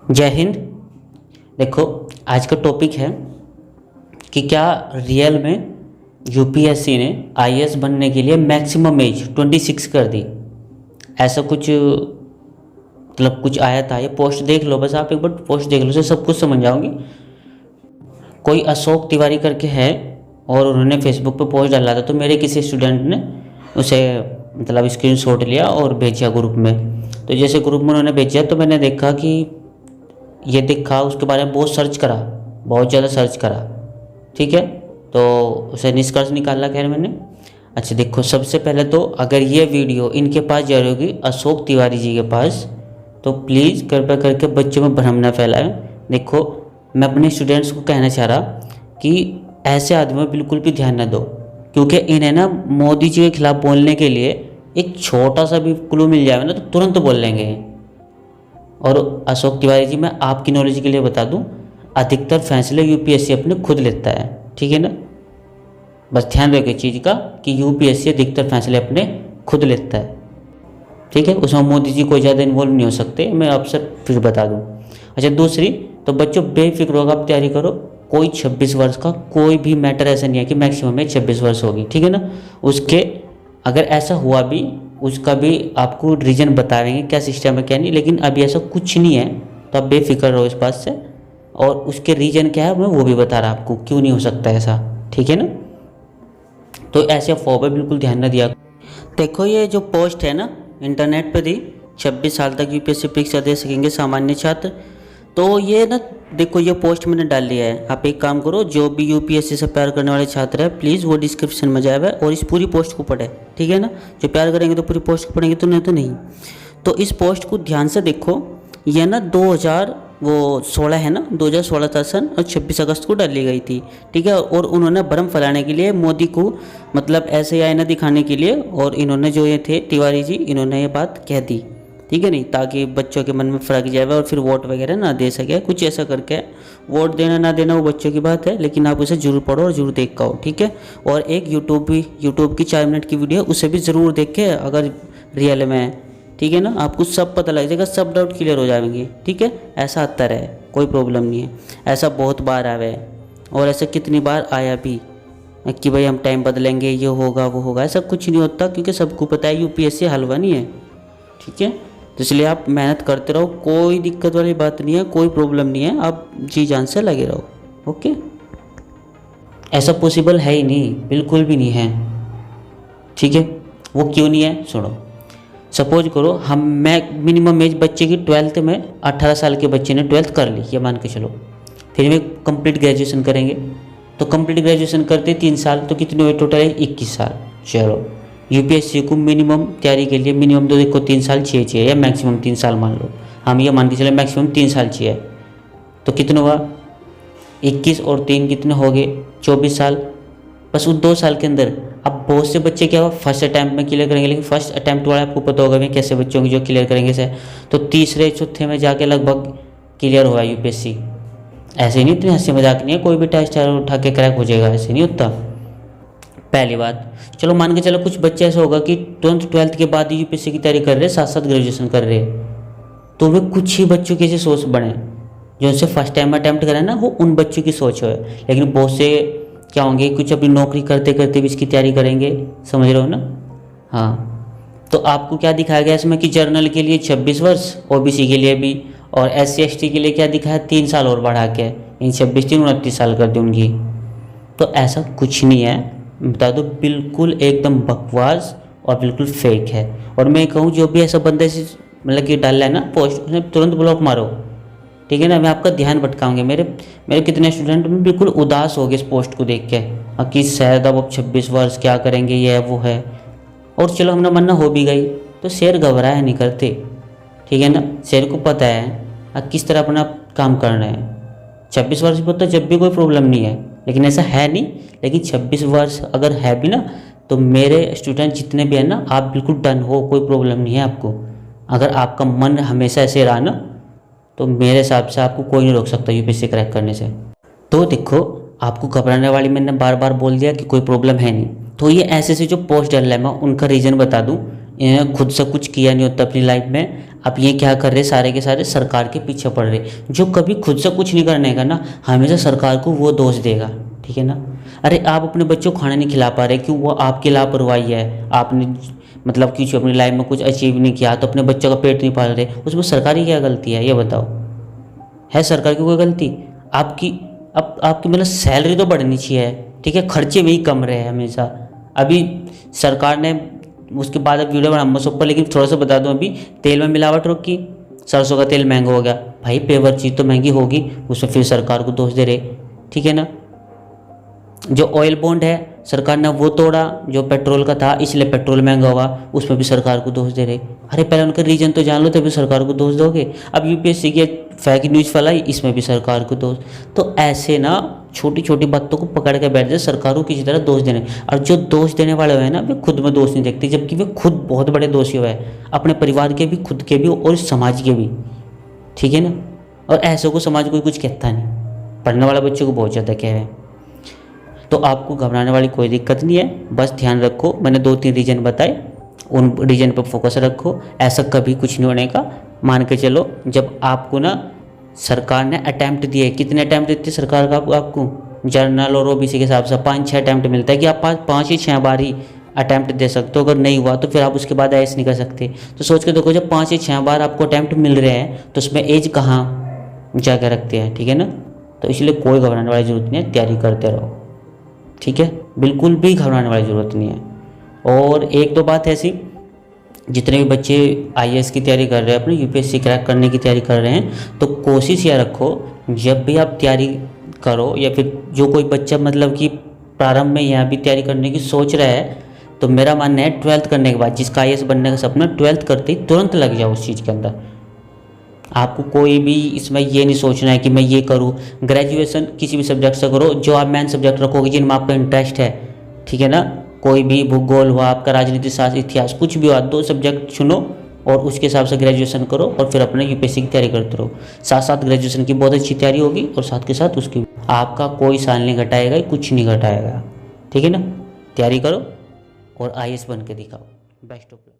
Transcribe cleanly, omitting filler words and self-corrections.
जय हिंद। देखो, आज का टॉपिक है कि क्या रियल में यूपीएससी ने आईएएस बनने के लिए मैक्सिमम एज 26 कर दी। ऐसा कुछ मतलब कुछ आया था। ये पोस्ट देख लो, बस आप एक बार पोस्ट देख लो से सब कुछ समझ जाओगे। कोई अशोक तिवारी करके है और उन्होंने फेसबुक पे पोस्ट डाला था, तो मेरे किसी स्टूडेंट ने उसे मतलब स्क्रीनशॉट लिया और भेजा ग्रुप में। तो जैसे ग्रुप में उन्होंने भेजा तो मैंने देखा कि ये दिखा, उसके बारे में बहुत सर्च करा, बहुत ज़्यादा सर्च करा। ठीक है, तो उसे निष्कर्ष निकाला खैर मैंने। अच्छा देखो, सबसे पहले तो अगर ये वीडियो इनके पास जा रही होगी अशोक तिवारी जी के पास, तो प्लीज़ कृपया करके बच्चों में भ्रम न फैलाएं। देखो, मैं अपने स्टूडेंट्स को कहना चाह रहा कि ऐसे आदमियों पर बिल्कुल भी ध्यान न दो, क्योंकि इन्हें ना मोदी जी के खिलाफ बोलने के लिए एक छोटा सा भी क्लू मिल जाए ना तो तुरंत बोल लेंगे। और अशोक तिवारी जी, मैं आपकी नॉलेज के लिए बता दूं, अधिकतर फैसले यूपीएससी अपने खुद लेता है। ठीक है ना, बस ध्यान रखिए चीज़ का कि यूपीएससी अधिकतर फैसले अपने खुद लेता है। ठीक है, उसमें मोदी जी कोई ज़्यादा इन्वॉल्व नहीं हो सकते, मैं आपसे फिर बता दूं। अच्छा दूसरी, तो बच्चों बेफिक्र होकर आप तैयारी करो। कोई 26 वर्ष का कोई भी मैटर ऐसा नहीं है कि मैक्सिमम में 26 वर्ष होगी। ठीक है ना, उसके अगर ऐसा हुआ भी उसका भी आपको रीज़न बताएंगे क्या सिस्टम है क्या नहीं, लेकिन अभी ऐसा कुछ नहीं है, तो आप बेफिक्र रहो इस बात से। और उसके रीज़न क्या है मैं वो भी बता रहा आपको क्यों नहीं हो सकता ऐसा। ठीक है ना, तो ऐसे अफवाह पर बिल्कुल ध्यान न दिया। देखो, ये जो पोस्ट है ना इंटरनेट पर दी, 26 साल तक यूपीएससी परीक्षा दे सकेंगे सामान्य छात्र, तो ये ना देखो ये पोस्ट मैंने डाल लिया है। आप एक काम करो, जो भी यूपीएससी से प्यार करने वाले छात्र है प्लीज़ वो डिस्क्रिप्शन में जाए और इस पूरी पोस्ट को पढ़े। ठीक है ना, जो प्यार करेंगे तो पूरी पोस्ट को पढ़ेंगे, तो नहीं तो नहीं। तो इस पोस्ट को ध्यान से देखो। ये ना 2016 है ना, 2016 था सन, और 26 अगस्त को डाली गई थी। ठीक है, और उन्होंने भ्रम फैलाने के लिए मोदी को मतलब ऐसे ही आईना दिखाने के लिए, और इन्होंने जो ये थे तिवारी जी, इन्होंने ये बात कह दी। ठीक है नहीं, ताकि बच्चों के मन में फर्क जाए और फिर वोट वगैरह ना दे सके, कुछ ऐसा करके। वोट देना ना देना वो बच्चों की बात है, लेकिन आप उसे जरूर पढ़ो और जरूर देख आओ। ठीक है, और एक यूट्यूब की 4 मिनट की वीडियो, उसे भी ज़रूर देखे अगर रियल में है। ठीक है ना, आपको सब पता लग जाएगा, सब डाउट क्लियर हो जाएंगे। ठीक है, ऐसा आता है, कोई प्रॉब्लम नहीं है। ऐसा बहुत बार आया है और ऐसा कितनी बार आया भी कि भाई हम टाइम बदलेंगे, ये होगा वो होगा। ऐसा कुछ नहीं होता, क्योंकि सबको पता है यूपीएससी हलवा नहीं है। ठीक है, तो इसलिए आप मेहनत करते रहो, कोई दिक्कत वाली बात नहीं है, कोई प्रॉब्लम नहीं है, आप जी जान से लगे रहो। ओके, ऐसा पॉसिबल है ही नहीं, बिल्कुल भी नहीं है। ठीक है, वो क्यों नहीं है सुनो। सपोज करो मैं मिनिमम एज बच्चे की 12th में 18 साल के बच्चे ने 12th कर ली, ये मान के चलो, फिर वे कंप्लीट ग्रेजुएशन करेंगे। तो कंप्लीट ग्रेजुएशन करते 3 साल, तो कितने हुए टोटल है 21 साल। चलो, यूपीएससी को मिनिमम तैयारी के लिए मिनिमम तो देखो 3 साल चाहिए, या मैक्सिमम 3 साल मान लो, हम ये मान के चले मैक्सिमम 3 साल चाहिए। तो कितना हुआ 21 और 3 कितने हो गए 24 साल, बस उस 2 साल के अंदर। अब बहुत से बच्चे क्या हुआ फर्स्ट अटैम्प्ट में क्लियर करेंगे, लेकिन फर्स्ट अटैम्प्ट वाला आपको पता होगा मैं कैसे बच्चों की जो क्लियर करेंगे से, तो तीसरे चौथे में जाके लगभग क्लियर हुआ यूपीएससी। ऐसे नहीं, इतनी हंसी मजाक नहीं है, कोई भी टेस्ट उठा के क्रैक हो जाएगा, ऐसे नहीं होता। पहली बात, चलो मान के चलो कुछ बच्चे ऐसा होगा कि 12th के बाद यूपीएससी की तैयारी कर रहे, साथ साथ ग्रेजुएशन कर रहे, तो वे कुछ ही बच्चों की ऐसी सोच बने जो उनसे फर्स्ट टाइम अटैम्प्ट करें ना, वो उन बच्चों की सोच है। लेकिन बहुत से क्या होंगे, कुछ अपनी नौकरी करते करते भी इसकी तैयारी करेंगे, समझ रहे हो ना। हाँ, तो आपको क्या दिखाया गया इसमें कि जर्नल के लिए 26 वर्ष, ओबीसी के लिए भी, और SC/ST के लिए क्या दिखाया 3 साल और बढ़ा के, इन 26 3 29 साल कर दी उनकी। तो ऐसा कुछ नहीं है, बता दो, बिल्कुल एकदम बकवास और बिल्कुल फेक है। और मैं कहूँ जो भी ऐसा बंदे से मतलब कि डाल है ना पोस्ट, उन्हें तुरंत ब्लॉक मारो। ठीक है ना, मैं आपका ध्यान भटकाऊंगे। मेरे कितने स्टूडेंट में बिल्कुल उदास हो गए इस पोस्ट को देख के कि शायद अब 26 वर्ष क्या करेंगे, ये है वो है। और चलो हमने मन्ना हो भी गई, तो शेर घबराया नहीं करते। ठीक है ना, शेर को पता है किस तरह अपना काम करना है। 26 वर्ष पर तो जब भी कोई प्रॉब्लम नहीं है, लेकिन ऐसा है नहीं। लेकिन 26 वर्ष अगर है भी ना, तो मेरे स्टूडेंट जितने भी हैं ना, आप बिल्कुल डन हो, कोई प्रॉब्लम नहीं है आपको। अगर आपका मन हमेशा ऐसे रहा ना, तो मेरे हिसाब से आपको कोई नहीं रोक सकता यूपीएससी क्रैक करने से। तो देखो, आपको घबराने वाली मैंने बार बार बोल दिया कि कोई प्रॉब्लम है नहीं। तो ये ऐसे जो पोस्ट डाल रहा है, मैं उनका रीज़न बता दूँ, इन्होंने खुद से कुछ किया नहीं होता अपनी लाइफ में, अब ये क्या कर रहे, सारे के सारे सरकार के पीछे पड़ रहे। जो कभी खुद से कुछ नहीं करने का ना, हमेशा सरकार को वो दोष देगा, ठीक है ना। अरे आप अपने बच्चों को खाना नहीं खिला पा रहे, क्यों? वो आपकी लापरवाही है। आपने मतलब कि जो अपनी लाइफ में कुछ अचीव नहीं किया तो अपने बच्चों का पेट नहीं पाल रहे, उसमें सरकार की क्या गलती है, ये बताओ? है सरकार की कोई गलती? आपकी अब आपकी मतलब सैलरी तो बढ़नी चाहिए, ठीक है, खर्चे में ही कम रहे हैं हमेशा। अभी सरकार ने उसके बाद अब वीडियो बनाऊंगा सब पर, लेकिन थोड़ा सा बता दूं, अभी तेल में मिलावट रोकी, सरसों का तेल महंगा हो गया। भाई पेवर चीज़ तो महंगी होगी, उसमें फिर सरकार को दोष दे रहे, ठीक है ना। जो ऑयल बॉन्ड है सरकार ने वो तोड़ा, जो पेट्रोल का था, इसलिए पेट्रोल महंगा हुआ, उसमें भी सरकार को दोष दे रहे। अरे पहले उनका रीजन तो जान लो तभी सरकार को दोष दोगे। अब यूपीएससी की फेक न्यूज़ फैलाई, इसमें भी सरकार को दोष। तो ऐसे ना छोटी छोटी बातों को पकड़ के बैठ जाए, सरकारों की तरह दोष देने। और जो दोष देने वाले हुए हैं ना, वे खुद में दोष नहीं देखते, जबकि वे खुद बहुत बड़े दोषी हुए हैं, अपने परिवार के भी, खुद के भी और समाज के भी, ठीक है ना। और ऐसे को समाज कोई कुछ कहता नहीं, पढ़ने वाले बच्चों को बहुत ज़्यादा कह रहे हैं। तो आपको घबराने वाली कोई दिक्कत नहीं है, बस ध्यान रखो, मैंने 2-3 रीजन बताए, उन रीजन पर फोकस रखो। ऐसा कभी कुछ नहीं होने का। मान के चलो, जब आपको ना सरकार ने अटैम्प्ट दिए, कितने अटैम्प्ट देती है सरकार का आपको? जनरल और ओबीसी के हिसाब से 5-6 अटैम्प्ट मिलता है कि आप 5 ही 6 बार ही अटैम्प्ट दे सकते हो। अगर नहीं हुआ तो फिर आप उसके बाद ऐसे नहीं कर सकते। तो सोच के देखो, जब 5 या 6 बार आपको अटैम्प्ट मिल रहे हैं तो उसमें एज कहाँ जाकर रखते हैं, ठीक है ना। तो इसलिए कोई घबराने वाली ज़रूरत नहीं है, तैयारी करते रहो, ठीक है, बिल्कुल भी घबराने वाली ज़रूरत नहीं है। और एक दो बात ऐसी, जितने भी बच्चे आईएएस की तैयारी कर रहे हैं, अपने यूपीएससी क्रैक करने की तैयारी कर रहे हैं, तो कोशिश यह रखो, जब भी आप तैयारी करो, या फिर जो कोई बच्चा मतलब कि प्रारंभ में यहाँ भी तैयारी करने की सोच रहा है, तो मेरा मानना है 12th करने के बाद, जिसका आईएएस बनने का सपना, 12th करते ही तुरंत लग जाओ उस चीज़ के अंदर। आपको कोई भी इसमें ये नहीं सोचना है कि मैं ये करूँ। ग्रेजुएशन किसी भी सब्जेक्ट से करो, जो आप मेन सब्जेक्ट रखोगे, जिनमें आपका इंटरेस्ट है, ठीक है ना। कोई भी भूगोल हुआ, आपका राजनीति शास्त्र, इतिहास, कुछ भी हुआ, 2 सब्जेक्ट चुनो और उसके हिसाब से ग्रेजुएशन करो, और फिर अपने यूपीएससी की तैयारी करते रहो। साथ साथ ग्रेजुएशन की बहुत अच्छी तैयारी होगी, और साथ के साथ उसकी आपका कोई साल नहीं घटाएगा, कुछ नहीं घटाएगा, ठीक है ना। तैयारी करो और आईएएस बन के दिखाओ। Best of luck.